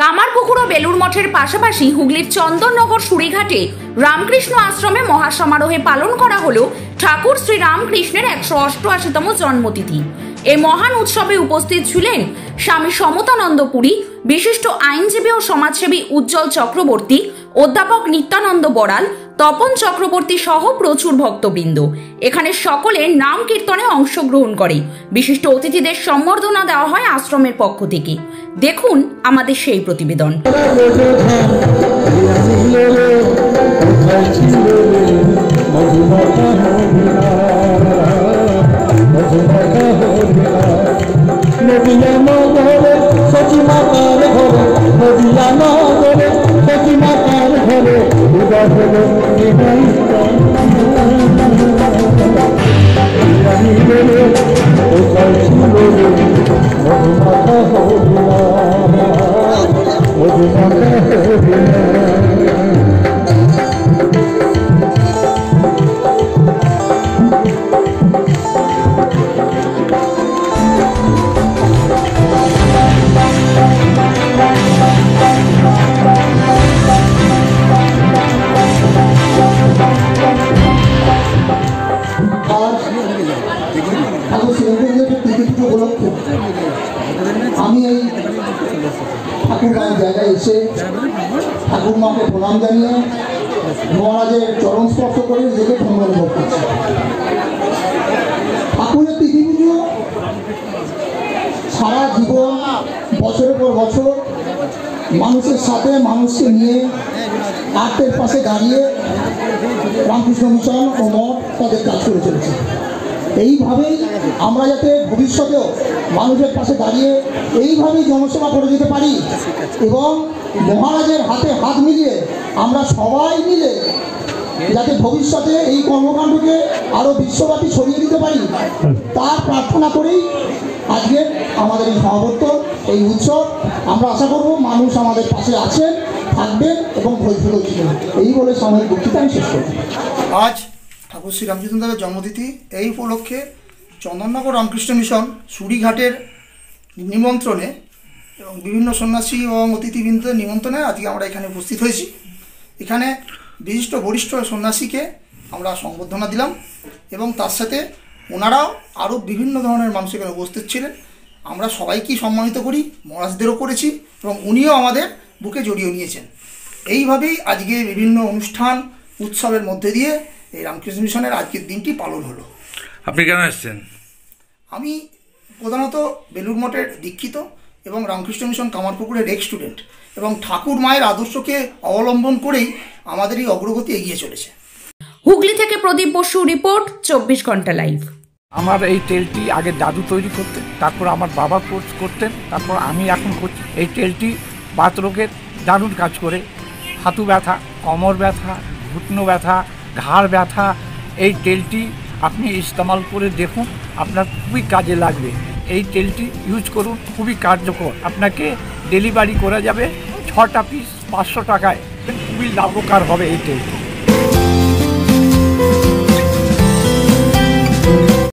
কামারপুকুর ও বেলুর মঠের পাশাপাশি হুগলির চন্দননগর সুরিঘাটে রামকৃষ্ণ আশ্রমে মহাসমারোহে পালন করা হলো ঠাকুর শ্রী রামকৃষ্ণের 188তম জন্মতিথি। এই মহান উৎসবে উপস্থিত ছিলেন স্বামী সমতানন্দ পুরী, বিশিষ্ট আইনজীবী ও সমাজসেবী উজ্জ্বল চক্রবর্তী, অধ্যাপক নিত্যানন্দ বড়াল, তপন চক্রবর্তী সহ প্রচুর ভক্তবৃন্দ। এখানে সকলে নাম কীর্তনে অংশগ্রহণ করে। বিশিষ্ট অতিথিদের সম্বর্ধনা দেওয়া হয় আশ্রমের পক্ষ থেকে। দেখুন আমাদের সেই প্রতিবেদন। আমি এই ঠাকুরগাঁও জায়গায় এসে ঠাকুর মাকে প্রণাম জানিয়ে মহারাজের চরণ স্পর্শ করে নিজেকে ধন্য অনুভব করছি। ঠাকুরের তিথি পুজো সারা জীবন বছরের পর বছর মানুষের সাথে মানুষকে নিয়ে আত্মের পাশে দাঁড়িয়ে রামকৃষ্ণ মিশন ও মঠ তাদের কাজ করে চলেছে। এইভাবেই আমরা যাতে ভবিষ্যতেও মানুষের পাশে দাঁড়িয়ে এইভাবেই জনসেবা করে যেতে পারি এবং মহারাজের হাতে হাত মিলিয়ে আমরা সবাই মিলে যাতে ভবিষ্যতে এই কর্মকাণ্ডকে আরও বিশ্বব্যাপী ছড়িয়ে দিতে পারি তার প্রার্থনা করেই আজকে আমাদের এই সমাবর্তন, এই উৎসব। আমরা আশা করব মানুষ আমাদের পাশে আছেন, থাকবেন এবং ভবিষ্যতেও ছিলেন। এই বলে সাময়িক বক্তৃতা আমি শেষ করব। আজ ঠাকুর শ্রী রামকৃষ্ণদেবের জন্মতিথি, এই উপলক্ষে চন্দননগর রামকৃষ্ণ মিশন সুরিঘাটের নিমন্ত্রণে এবং বিভিন্ন সন্ন্যাসী এবং অতিথিবৃন্দের নিমন্ত্রণে আজকে আমরা এখানে উপস্থিত হয়েছি। এখানে বিশিষ্ট বরিষ্ঠ সন্ন্যাসীকে আমরা সংবর্ধনা দিলাম এবং তার সাথে ওনারাও আরও বিভিন্ন ধরনের মানুষ এখানে উপস্থিত ছিলেন। আমরা সবাইকেই সম্মানিত করি, মহারাজদেরও করেছি এবং উনিও আমাদের বুকে জড়িয়ে নিয়েছেন। এইভাবেই আজকে বিভিন্ন অনুষ্ঠান উৎসবের মধ্যে দিয়ে এই রামকৃষ্ণ মিশনের আজকের দিনটি পালন হলো। আপনি কেন এসেছেন? আমি প্রধানত বেলুর মঠের দীক্ষিত এবং রামকৃষ্ণ মিশন কামারপুকুরের এক্স স্টুডেন্ট এবং ঠাকুর মায়ের আদর্শকে অবলম্বন করেই আমাদের এই অগ্রগতি এগিয়ে চলেছে। হুগলি থেকে প্রদীপ বসু রিপোর্ট, 24 ঘন্টা লাইভ। আমার এই তেলটি আগে দাদু তৈরি করতেন, তারপর আমার বাবা কোর্স করতেন, তারপর আমি এখন করছি। এই তেলটি বাতরোগের দারুণ কাজ করে। হাঁটু ব্যথা, কোমর ব্যথা, ঘুটনো ব্যথা, ঘাড় ব্যথা, এই তেলটি আপনি ইস্তেমাল করে দেখুন, আপনার খুবই কাজে লাগবে। এই তেলটি ইউজ করুন, খুবই কার্যকর। আপনাকে ডেলিভারি করা যাবে 6টা পিস 500 টাকায়। খুবই লাভকার হবে এই তেল।